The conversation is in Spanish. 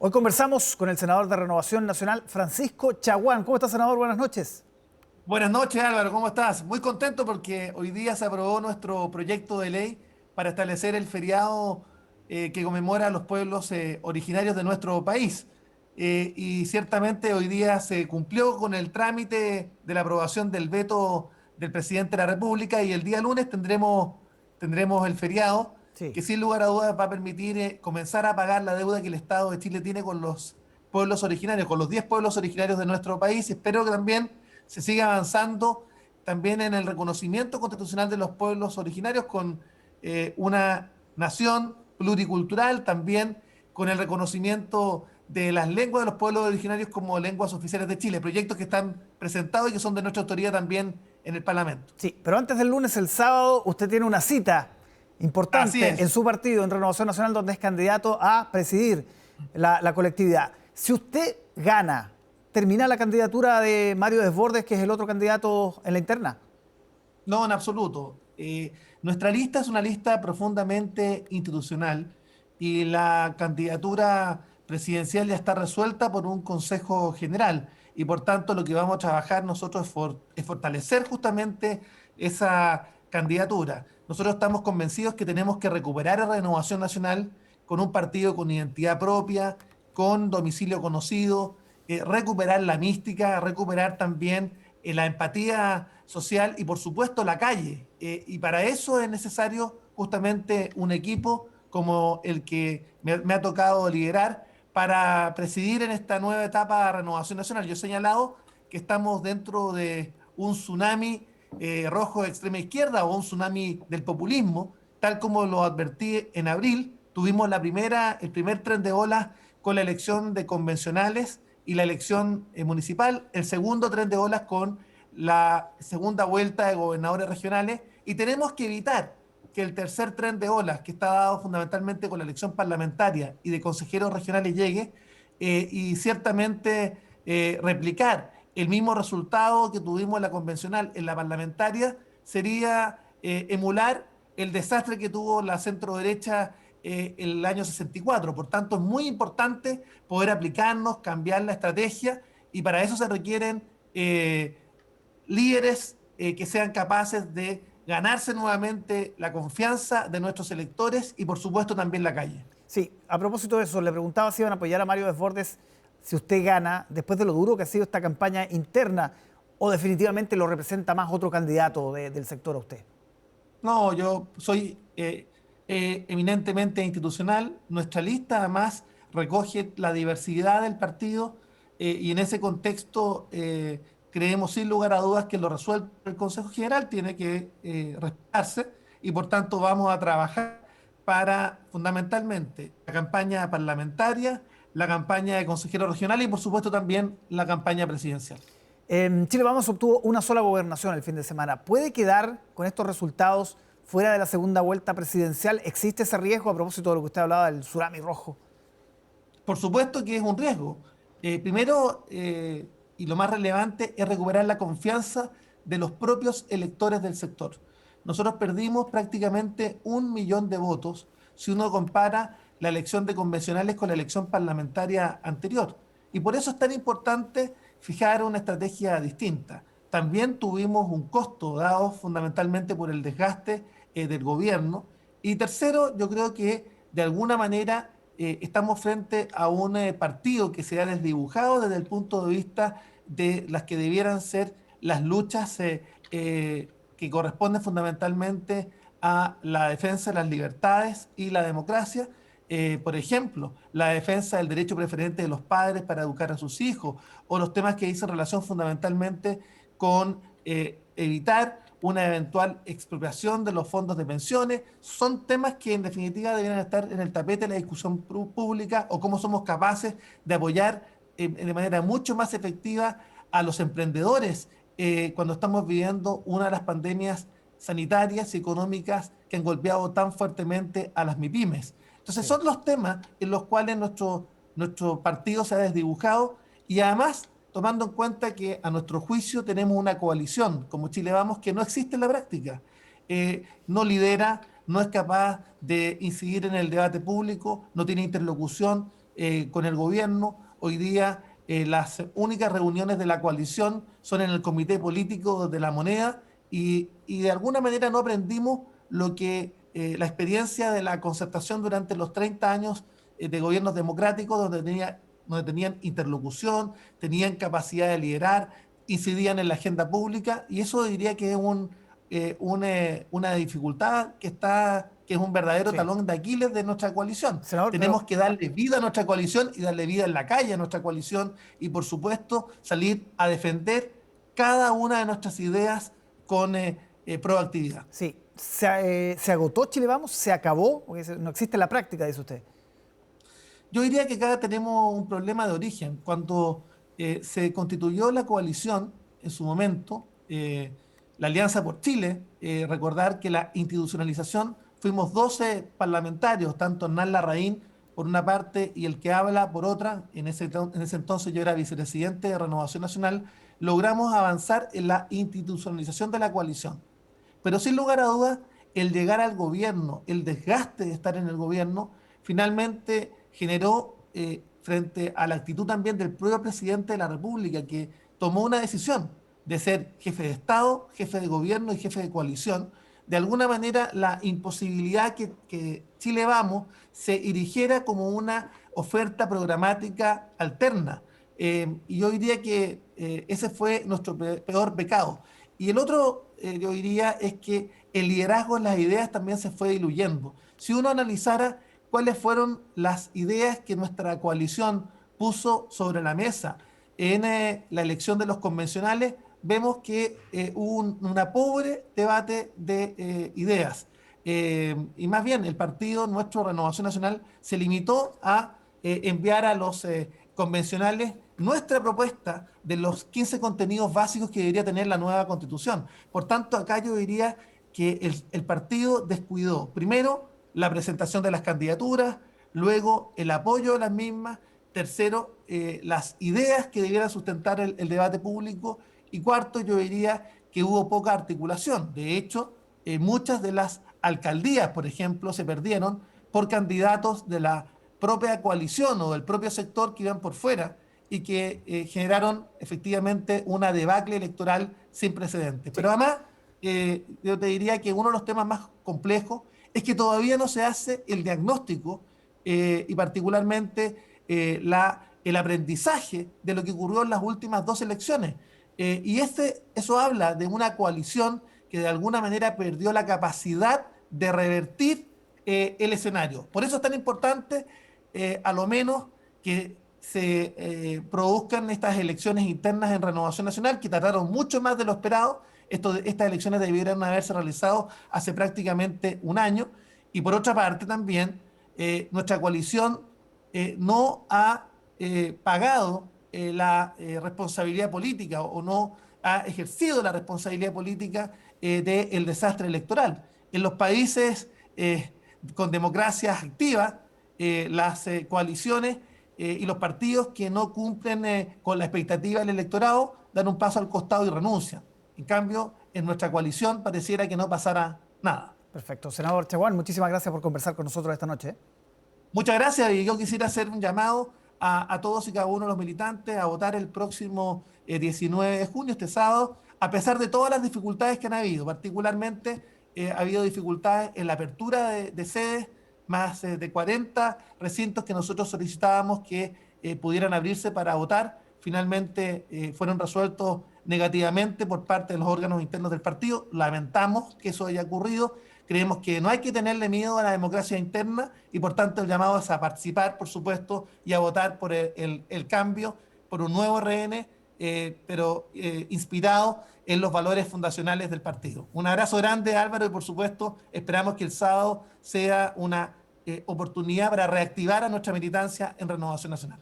Hoy conversamos con el senador de Renovación Nacional, Francisco Chaguán. ¿Cómo está, senador? Buenas noches. Buenas noches, Álvaro, ¿cómo estás? Muy contento porque hoy día se aprobó nuestro proyecto de ley para establecer el feriado que conmemora a los pueblos originarios de nuestro país. Y ciertamente hoy día se cumplió con el trámite de la aprobación del veto del presidente de la República y el día lunes tendremos el feriado Sí. que sin lugar a dudas va a permitir comenzar a pagar la deuda que el Estado de Chile tiene con los pueblos originarios, con los 10 pueblos originarios de nuestro país. Espero que también se sigue avanzando también en el reconocimiento constitucional de los pueblos originarios con una nación pluricultural, también con el reconocimiento de las lenguas de los pueblos originarios como lenguas oficiales de Chile, proyectos que están presentados y que son de nuestra autoría también en el Parlamento. Sí, pero antes del lunes, el sábado, usted tiene una cita Así importante en es. su partido, en Renovación Nacional, donde es candidato a presidir la colectividad. Si usted gana, ¿termina la candidatura de Mario Desbordes, que es el otro candidato en la interna? No, en absoluto. Nuestra lista es una lista profundamente institucional y la candidatura presidencial ya está resuelta por un Consejo General y por tanto lo que vamos a trabajar nosotros es fortalecer justamente esa candidatura. Nosotros estamos convencidos que tenemos que recuperar a Renovación Nacional con un partido con identidad propia, con domicilio conocido, recuperar la mística, recuperar también la empatía social y por supuesto la calle. Y para eso es necesario justamente un equipo como el que me ha tocado liderar para presidir en esta nueva etapa de Renovación Nacional. Yo he señalado que estamos dentro de un tsunami rojo de extrema izquierda o un tsunami del populismo, tal como lo advertí en abril. Tuvimos el primer tren de olas con la elección de convencionales y la elección municipal, el segundo tren de olas con la segunda vuelta de gobernadores regionales y tenemos que evitar que el tercer tren de olas, que está dado fundamentalmente con la elección parlamentaria y de consejeros regionales, llegue y ciertamente replicar el mismo resultado que tuvimos en la convencional, en la parlamentaria, sería emular el desastre que tuvo la centro derecha el año 64. Por tanto, es muy importante poder aplicarnos, cambiar la estrategia y para eso se requieren líderes que sean capaces de ganarse nuevamente la confianza de nuestros electores y por supuesto también la calle. Sí, a propósito de eso, le preguntaba si iban a apoyar a Mario Desbordes si usted gana, después de lo duro que ha sido esta campaña interna, o definitivamente lo representa más otro candidato del sector a usted. No, yo soy eminentemente institucional. Nuestra lista además recoge la diversidad del partido y en ese contexto creemos sin lugar a dudas que lo resuelve el Consejo General tiene que respetarse y por tanto vamos a trabajar para fundamentalmente la campaña parlamentaria, la campaña de consejeros regionales y por supuesto también la campaña presidencial. Chile Vamos obtuvo una sola gobernación el fin de semana. ¿Puede quedar con estos resultados fuera de la segunda vuelta presidencial? ¿Existe ese riesgo a propósito de lo que usted hablaba del tsunami rojo? Por supuesto que es un riesgo. Primero, y lo más relevante, es recuperar la confianza de los propios electores del sector. Nosotros perdimos prácticamente 1 millón de votos si uno compara la elección de convencionales con la elección parlamentaria anterior. Y por eso es tan importante fijar una estrategia distinta. También tuvimos un costo dado fundamentalmente por el desgaste del gobierno. Y tercero, yo creo que de alguna manera estamos frente a un partido que se ha desdibujado desde el punto de vista de las que debieran ser las luchas que corresponden fundamentalmente a la defensa de las libertades y la democracia. Por ejemplo, la defensa del derecho preferente de los padres para educar a sus hijos, o los temas que dicen relación fundamentalmente con evitar una eventual expropiación de los fondos de pensiones, son temas que en definitiva deberían estar en el tapete de la discusión pública o cómo somos capaces de apoyar de manera mucho más efectiva a los emprendedores cuando estamos viviendo una de las pandemias sanitarias y económicas que han golpeado tan fuertemente a las MIPIMES. Entonces Sí. son los temas en los cuales nuestro partido se ha desdibujado y además tomando en cuenta que a nuestro juicio tenemos una coalición como Chile Vamos que no existe en la práctica. No lidera, no es capaz de incidir en el debate público, no tiene interlocución con el gobierno. Hoy día las únicas reuniones de la coalición son en el Comité Político de la Moneda y de alguna manera no aprendimos lo que la experiencia de la concertación durante los 30 años de gobiernos democráticos donde tenían interlocución, tenían capacidad de liderar, incidían en la agenda pública y eso diría que es una dificultad que es un verdadero Sí. talón de Aquiles de nuestra coalición. Senador, Tenemos que darle vida a nuestra coalición y darle vida en la calle a nuestra coalición y por supuesto salir a defender cada una de nuestras ideas con proactividad. sí, se agotó Chile Vamos, se acabó, porque no existe la práctica, dice usted. Yo diría que acá tenemos un problema de origen. Cuando se constituyó la coalición en su momento, la Alianza por Chile, recordar que la institucionalización fuimos 12 parlamentarios, tanto Hernán Larraín por una parte y el que habla por otra, en ese entonces yo era vicepresidente de Renovación Nacional, logramos avanzar en la institucionalización de la coalición. Pero sin lugar a dudas, el llegar al gobierno, el desgaste de estar en el gobierno, finalmente generó, frente a la actitud también del propio presidente de la República, que tomó una decisión de ser jefe de Estado, jefe de gobierno y jefe de coalición, de alguna manera la imposibilidad que Chile Vamos se erigiera como una oferta programática alterna. Y yo diría que ese fue nuestro peor pecado. Y el otro, yo diría, es que el liderazgo en las ideas también se fue diluyendo. Si uno analizara cuáles fueron las ideas que nuestra coalición puso sobre la mesa en la elección de los convencionales, vemos que hubo una pobre debate de ideas. Y más bien, el partido nuestro, Renovación Nacional, se limitó a enviar a los convencionales nuestra propuesta de los 15 contenidos básicos que debería tener la nueva constitución. Por tanto, acá yo diría que el partido descuidó, primero, la presentación de las candidaturas, luego el apoyo a las mismas, tercero, las ideas que debieran sustentar el debate público y cuarto, yo diría que hubo poca articulación. De hecho, muchas de las alcaldías, por ejemplo, se perdieron por candidatos de la propia coalición o del propio sector que iban por fuera y que generaron efectivamente una debacle electoral sin precedentes. Sí. Pero además, yo te diría que uno de los temas más complejos es que todavía no se hace el diagnóstico y particularmente el aprendizaje de lo que ocurrió en las últimas dos elecciones. Y eso habla de una coalición que de alguna manera perdió la capacidad de revertir el escenario. Por eso es tan importante, a lo menos, que se produzcan estas elecciones internas en Renovación Nacional, que tardaron mucho más de lo esperado. Estas elecciones debieron haberse realizado hace prácticamente un año. Y por otra parte también, nuestra coalición no ha pagado la responsabilidad política o no ha ejercido la responsabilidad política del desastre electoral. En los países con democracias activas, las coaliciones y los partidos que no cumplen con la expectativa del electorado dan un paso al costado y renuncian. En cambio, en nuestra coalición pareciera que no pasara nada. Perfecto. Senador Chaguán, muchísimas gracias por conversar con nosotros esta noche. Muchas gracias y yo quisiera hacer un llamado a todos y cada uno de los militantes a votar el próximo 19 de junio, este sábado, a pesar de todas las dificultades que han habido. Particularmente ha habido dificultades en la apertura de sedes, más de 40 recintos que nosotros solicitábamos que pudieran abrirse para votar. Finalmente fueron resueltos negativamente por parte de los órganos internos del partido. Lamentamos que eso haya ocurrido. Creemos que no hay que tenerle miedo a la democracia interna y por tanto el llamado es a participar, por supuesto, y a votar por el cambio, por un nuevo RN, pero inspirado en los valores fundacionales del partido. Un abrazo grande, Álvaro, y por supuesto esperamos que el sábado sea una oportunidad para reactivar a nuestra militancia en Renovación Nacional.